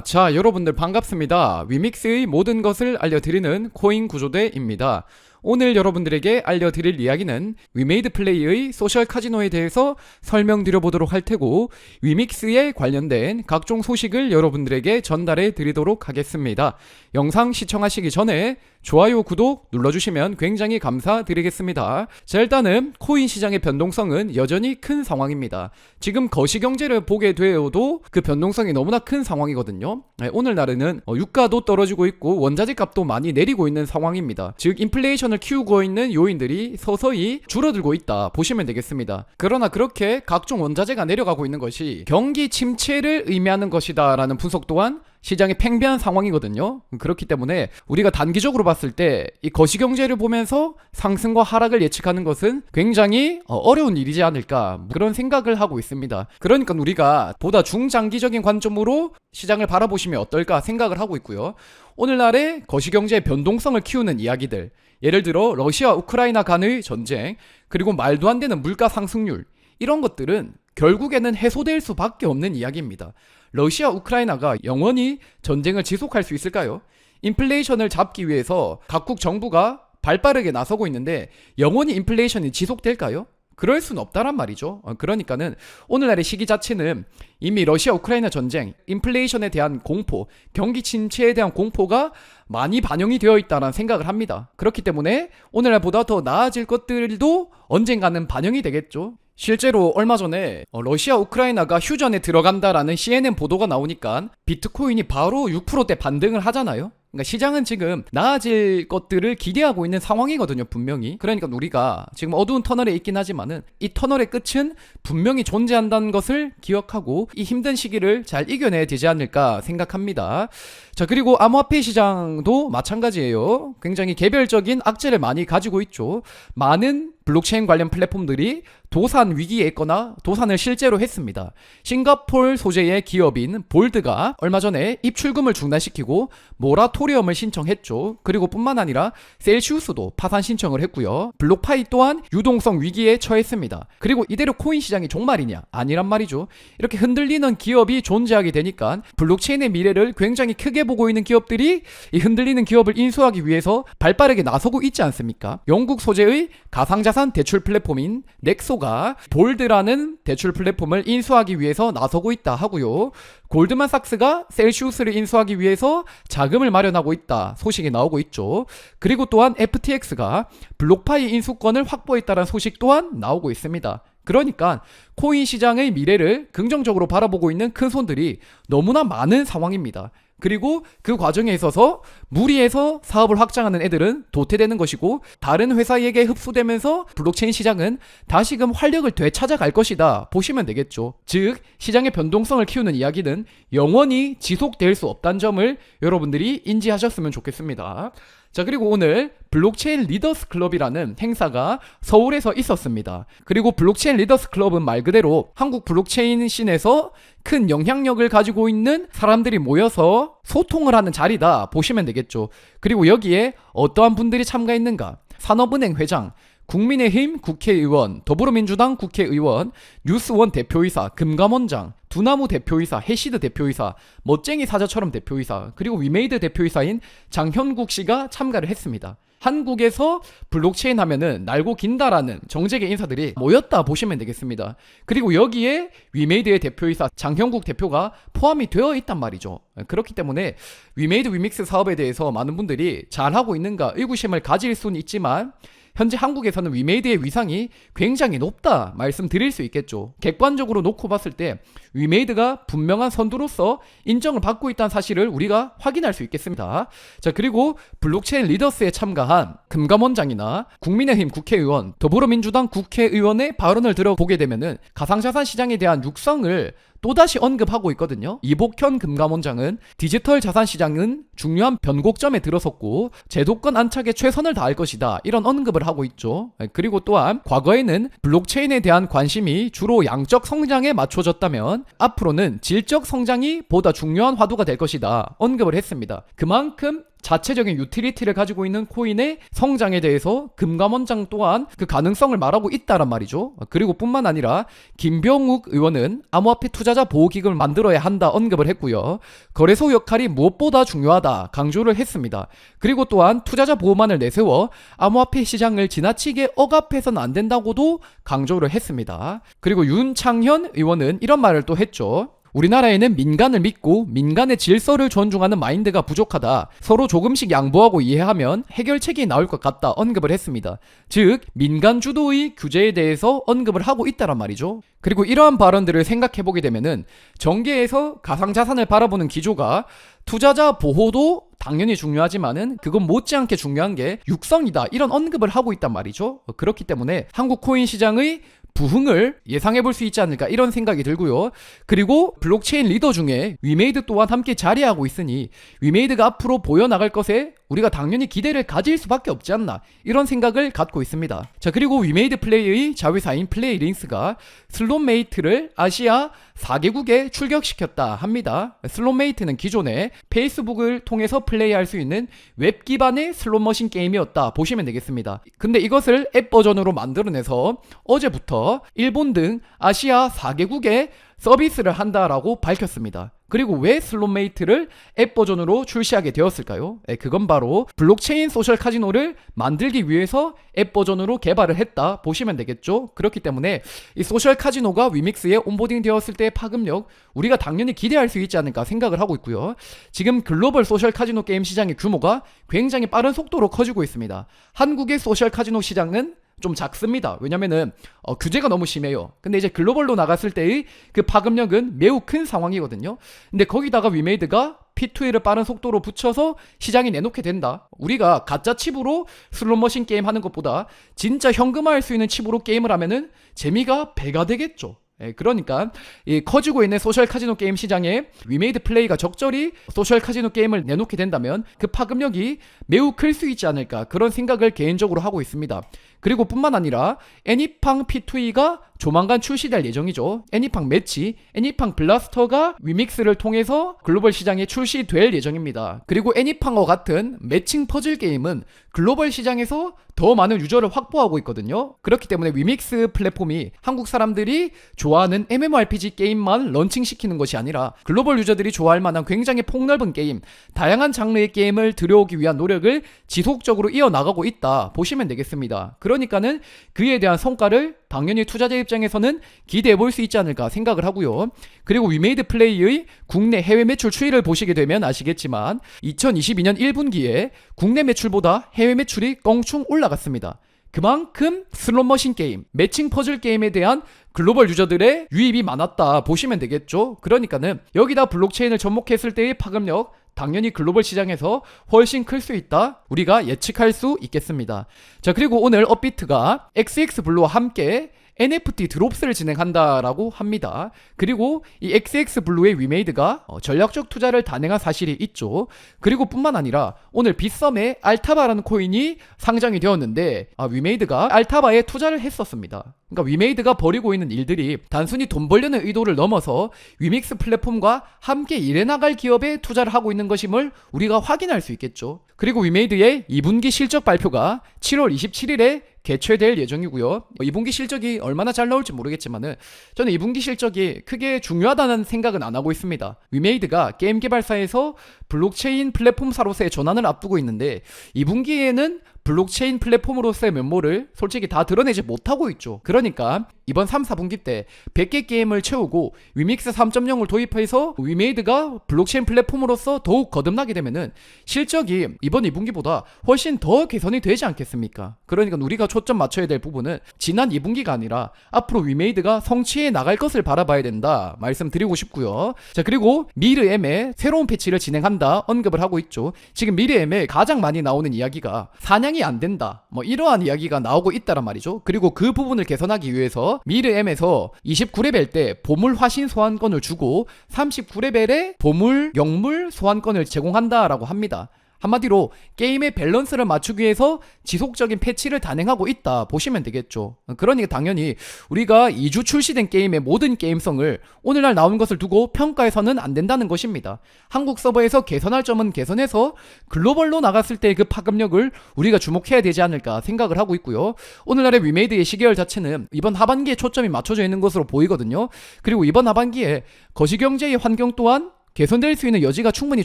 자, 여러분들 반갑습니다. 위믹스의 모든 것을 알려드리는 코인 구조대입니다. 오늘 여러분들에게 알려드릴 이야기는 위메이드 플레이의 소셜 카지노에 대해서 설명드려 보도록 할 테고, 위믹스에 관련된 각종 소식을 여러분들에게 전달해 드리도록 하겠습니다. 영상 시청하시기 전에 좋아요, 구독 눌러주시면 굉장히 감사드리겠습니다. 자, 일단은 코인 시장의 변동성은 여전히 큰 상황입니다. 지금 거시경제를 보게 되어도 그 변동성이 너무나 큰 상황이거든요. 오늘날에는 유가도 떨어지고 있고 원자재 값도 많이 내리고 있는 상황입니다. 즉 인플레이션을 키우고 있는 요인들이 서서히 줄어들고 있다 보시면 되겠습니다. 그러나 그렇게 각종 원자재가 내려가고 있는 것이 경기 침체를 의미하는 것이다 라는 분석 또한 시장이 팽배한 상황이거든요. 그렇기 때문에 우리가 단기적으로 봤을 때 이 거시경제를 보면서 상승과 하락을 예측하는 것은 굉장히 어려운 일이지 않을까, 그런 생각을 하고 있습니다. 그러니까 우리가 보다 중장기적인 관점으로 시장을 바라보시면 어떨까 생각을 하고 있고요. 오늘날의 거시경제의 변동성을 키우는 이야기들, 예를 들어 러시아 우크라이나 간의 전쟁, 그리고 말도 안 되는 물가 상승률, 이런 것들은 결국에는 해소될 수밖에 없는 이야기입니다. 러시아 우크라이나가 영원히 전쟁을 지속할 수 있을까요? 인플레이션을 잡기 위해서 각국 정부가 발빠르게 나서고 있는데 영원히 인플레이션이 지속될까요? 그럴 수는 없다란 말이죠. 그러니까는 오늘날의 시기 자체는 이미 러시아 우크라이나 전쟁, 인플레이션에 대한 공포, 경기 침체에 대한 공포가 많이 반영이 되어 있다는 생각을 합니다. 그렇기 때문에 오늘날보다 더 나아질 것들도 언젠가는 반영이 되겠죠. 실제로 얼마 전에 러시아 우크라이나가 휴전에 들어간다라는 CNN 보도가 나오니까 비트코인이 바로 6%대 반등을 하잖아요. 그러니까 시장은 지금 나아질 것들을 기대하고 있는 상황이거든요, 분명히. 그러니까 우리가 지금 어두운 터널에 있긴 하지만은 이 터널의 끝은 분명히 존재한다는 것을 기억하고 이 힘든 시기를 잘 이겨내야 되지 않을까 생각합니다. 자, 그리고 암호화폐 시장도 마찬가지예요. 굉장히 개별적인 악재를 많이 가지고 있죠. 많은 블록체인 관련 플랫폼들이 도산 위기에 있거나 도산을 실제로 했습니다. 싱가폴 소재의 기업인 볼드가 얼마 전에 입출금을 중단시키고 모라토리엄을 신청했죠. 그리고 뿐만 아니라 셀시우스도 파산 신청을 했고요. 블록파이 또한 유동성 위기에 처했습니다. 그리고 이대로 코인 시장이 종말이냐? 아니란 말이죠. 이렇게 흔들리는 기업이 존재하게 되니까 블록체인의 미래를 굉장히 크게 보고 있는 기업들이 이 흔들리는 기업을 인수하기 위해서 발빠르게 나서고 있지 않습니까? 영국 소재의 가상자산 대출 플랫폼인 넥소가 볼드라는 대출 플랫폼을 인수하기 위해서 나서고 있다 하고요. 골드만삭스가 셀시우스를 인수하기 위해서 자금을 마련하고 있다 소식이 나오고 있죠. 그리고 또한 FTX가 블록파이 인수권을 확보했다는 소식 또한 나오고 있습니다. 그러니까 코인 시장의 미래를 긍정적으로 바라보고 있는 큰 손들이 너무나 많은 상황입니다. 그리고 그 과정에 있어서 무리해서 사업을 확장하는 애들은 도태되는 것이고, 다른 회사에게 흡수되면서 블록체인 시장은 다시금 활력을 되찾아갈 것이다 보시면 되겠죠. 즉 시장의 변동성을 키우는 이야기는 영원히 지속될 수 없다는 점을 여러분들이 인지하셨으면 좋겠습니다. 자, 그리고 오늘 블록체인 리더스 클럽이라는 행사가 서울에서 있었습니다. 그리고 블록체인 리더스 클럽은 말 그대로 한국 블록체인 씬에서 큰 영향력을 가지고 있는 사람들이 모여서 소통을 하는 자리다 보시면 되겠죠. 그리고 여기에 어떠한 분들이 참가했는가? 산업은행 회장, 국민의힘 국회의원, 더불어민주당 국회의원, 뉴스원 대표이사, 금감원장, 두나무 대표이사, 해시드 대표이사, 멋쟁이 사자처럼 대표이사, 그리고 위메이드 대표이사인 장현국 씨가 참가를 했습니다. 한국에서 블록체인 하면은 날고 긴다라는 정재계 인사들이 모였다 보시면 되겠습니다. 그리고 여기에 위메이드의 대표이사 장현국 대표가 포함이 되어 있단 말이죠. 그렇기 때문에 위메이드 위믹스 사업에 대해서 많은 분들이 잘하고 있는가 의구심을 가질 수는 있지만, 현재 한국에서는 위메이드의 위상이 굉장히 높다 말씀드릴 수 있겠죠. 객관적으로 놓고 봤을 때 위메이드가 분명한 선두로서 인정을 받고 있다는 사실을 우리가 확인할 수 있겠습니다. 자, 그리고 블록체인 리더스에 참가한 금감원장이나 국민의힘 국회의원, 더불어민주당 국회의원의 발언을 들어보게 되면은 가상자산 시장에 대한 육성을 또다시 언급하고 있거든요. 이복현 금감원장은 디지털 자산 시장은 중요한 변곡점에 들어섰고 제도권 안착에 최선을 다할 것이다, 이런 언급을 하고 있죠. 그리고 또한 과거에는 블록체인에 대한 관심이 주로 양적 성장에 맞춰졌다면 앞으로는 질적 성장이 보다 중요한 화두가 될 것이다 언급을 했습니다. 그만큼 자체적인 유틸리티를 가지고 있는 코인의 성장에 대해서 금감원장 또한 그 가능성을 말하고 있다란 말이죠. 그리고 뿐만 아니라 김병욱 의원은 암호화폐 투자자 보호기금을 만들어야 한다 언급을 했고요. 거래소 역할이 무엇보다 중요하다 강조를 했습니다. 그리고 또한 투자자 보호만을 내세워 암호화폐 시장을 지나치게 억압해서는 안 된다고도 강조를 했습니다. 그리고 윤창현 의원은 이런 말을 또 했죠. 우리나라에는 민간을 믿고 민간의 질서를 존중하는 마인드가 부족하다. 서로 조금씩 양보하고 이해하면 해결책이 나올 것 같다 언급을 했습니다. 즉 민간 주도의 규제에 대해서 언급을 하고 있다란 말이죠. 그리고 이러한 발언들을 생각해보게 되면은 정계에서 가상자산을 바라보는 기조가 투자자 보호도 당연히 중요하지만은 그건 못지않게 중요한 게 육성이다 이런 언급을 하고 있단 말이죠. 그렇기 때문에 한국 코인 시장의 부흥을 예상해볼 수 있지 않을까 이런 생각이 들고요. 그리고 블록체인 리더 중에 위메이드 또한 함께 자리하고 있으니 위메이드가 앞으로 보여나갈 것에 우리가 당연히 기대를 가질 수밖에 없지 않나 이런 생각을 갖고 있습니다. 자, 그리고 위메이드 플레이의 자회사인 플레이링스가 슬롯메이트를 아시아 4개국에 출격시켰다 합니다. 슬롯메이트는 기존에 페이스북을 통해서 플레이할 수 있는 웹 기반의 슬롯머신 게임이었다 보시면 되겠습니다. 근데 이것을 앱 버전으로 만들어내서 어제부터 일본 등 아시아 4개국에 서비스를 한다라고 밝혔습니다. 그리고 왜 슬롯메이트를 앱 버전으로 출시하게 되었을까요? 그건 바로 블록체인 소셜 카지노를 만들기 위해서 앱 버전으로 개발을 했다 보시면 되겠죠. 그렇기 때문에 이 소셜 카지노가 위믹스에 온보딩 되었을 때의 파급력 우리가 당연히 기대할 수 있지 않을까 생각을 하고 있고요. 지금 글로벌 소셜 카지노 게임 시장의 규모가 굉장히 빠른 속도로 커지고 있습니다. 한국의 소셜 카지노 시장은 좀 작습니다. 왜냐면은 규제가 너무 심해요. 근데 이제 글로벌로 나갔을 때의 그 파급력은 매우 큰 상황이거든요. 근데 거기다가 위메이드가 P2E를 빠른 속도로 붙여서 시장에 내놓게 된다. 우리가 가짜 칩으로 슬롯머신 게임 하는 것보다 진짜 현금화할 수 있는 칩으로 게임을 하면은 재미가 배가 되겠죠. 그러니까 이 커지고 있는 소셜 카지노 게임 시장에 위메이드 플레이가 적절히 소셜 카지노 게임을 내놓게 된다면 그 파급력이 매우 클 수 있지 않을까 그런 생각을 개인적으로 하고 있습니다. 그리고 뿐만 아니라 애니팡 P2E가 조만간 출시될 예정이죠. 애니팡 매치, 애니팡 블라스터가 위믹스를 통해서 글로벌 시장에 출시될 예정입니다. 그리고 애니팡과 같은 매칭 퍼즐 게임은 글로벌 시장에서 더 많은 유저를 확보하고 있거든요. 그렇기 때문에 위믹스 플랫폼이 한국 사람들이 좋아하는 MMORPG 게임만 런칭시키는 것이 아니라 글로벌 유저들이 좋아할 만한 굉장히 폭넓은 게임, 다양한 장르의 게임을 들여오기 위한 노력을 지속적으로 이어나가고 있다 보시면 되겠습니다. 그러니까는 그에 대한 성과를 당연히 투자자 입장에서는 기대해 볼 수 있지 않을까 생각을 하고요. 그리고 위메이드 플레이의 국내 해외 매출 추이를 보시게 되면 아시겠지만 2022년 1분기에 국내 매출보다 해외 매출이 껑충 올라갔습니다. 그만큼 슬롯머신 게임, 매칭 퍼즐 게임에 대한 글로벌 유저들의 유입이 많았다 보시면 되겠죠. 그러니까는 여기다 블록체인을 접목했을 때의 파급력 당연히 글로벌 시장에서 훨씬 클 수 있다 우리가 예측할 수 있겠습니다. 자, 그리고 오늘 업비트가 XX블루와 함께 NFT 드롭스를 진행한다라고 합니다. 그리고 이 XX블루의 위메이드가 전략적 투자를 단행한 사실이 있죠. 그리고 뿐만 아니라 오늘 빗썸에 알타바라는 코인이 상장이 되었는데 위메이드가 알타바에 투자를 했었습니다. 그러니까 위메이드가 벌이고 있는 일들이 단순히 돈 벌려는 의도를 넘어서 위믹스 플랫폼과 함께 일해나갈 기업에 투자를 하고 있는 것임을 우리가 확인할 수 있겠죠. 그리고 위메이드의 2분기 실적 발표가 7월 27일에 개최될 예정이고요. 2분기 실적이 얼마나 잘 나올지 모르겠지만은 저는 2분기 실적이 크게 중요하다는 생각은 안 하고 있습니다. 위메이드가 게임 개발사에서 블록체인 플랫폼사로서의 전환을 앞두고 있는데 2분기에는 블록체인 플랫폼으로서의 면모를 솔직히 다 드러내지 못하고 있죠. 그러니까 이번 3, 4분기 때 100개 게임을 채우고 위믹스 3.0을 도입해서 위메이드가 블록체인 플랫폼으로서 더욱 거듭나게 되면은 실적이 이번 2분기보다 훨씬 더 개선이 되지 않겠습니까? 그러니까 우리가 초점 맞춰야 될 부분은 지난 2분기가 아니라 앞으로 위메이드가 성취해 나갈 것을 바라봐야 된다 말씀드리고 싶고요. 자, 그리고 미르엠에 새로운 패치를 진행한다 언급을 하고 있죠. 지금 미르엠에 가장 많이 나오는 이야기가 사냥이 안 된다 이러한 이야기가 나오고 있다란 말이죠. 그리고 그 부분을 개선하기 위해서 미르엠에서 29레벨 때 보물 화신 소환권을 주고 39레벨에 보물 영물 소환권을 제공한다라고 합니다. 한마디로 게임의 밸런스를 맞추기 위해서 지속적인 패치를 단행하고 있다 보시면 되겠죠. 그러니까 당연히 우리가 2주 출시된 게임의 모든 게임성을 오늘날 나온 것을 두고 평가해서는 안 된다는 것입니다. 한국 서버에서 개선할 점은 개선해서 글로벌로 나갔을 때 그 파급력을 우리가 주목해야 되지 않을까 생각을 하고 있고요. 오늘날의 위메이드의 시계열 자체는 이번 하반기에 초점이 맞춰져 있는 것으로 보이거든요. 그리고 이번 하반기에 거시경제의 환경 또한 개선될 수 있는 여지가 충분히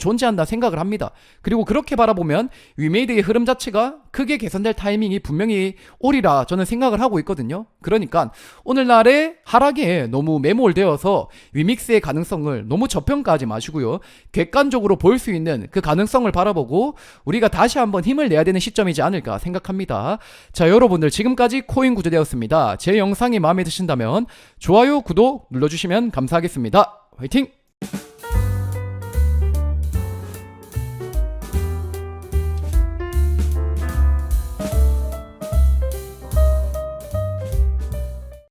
존재한다 생각을 합니다. 그리고 그렇게 바라보면 위메이드의 흐름 자체가 크게 개선될 타이밍이 분명히 오리라 저는 생각을 하고 있거든요. 그러니까 오늘날의 하락에 너무 매몰되어서 위믹스의 가능성을 너무 저평가하지 마시고요. 객관적으로 볼 수 있는 그 가능성을 바라보고 우리가 다시 한번 힘을 내야 되는 시점이지 않을까 생각합니다. 자, 여러분들 지금까지 코인 구조되었습니다. 제 영상이 마음에 드신다면 좋아요, 구독 눌러주시면 감사하겠습니다. 화이팅!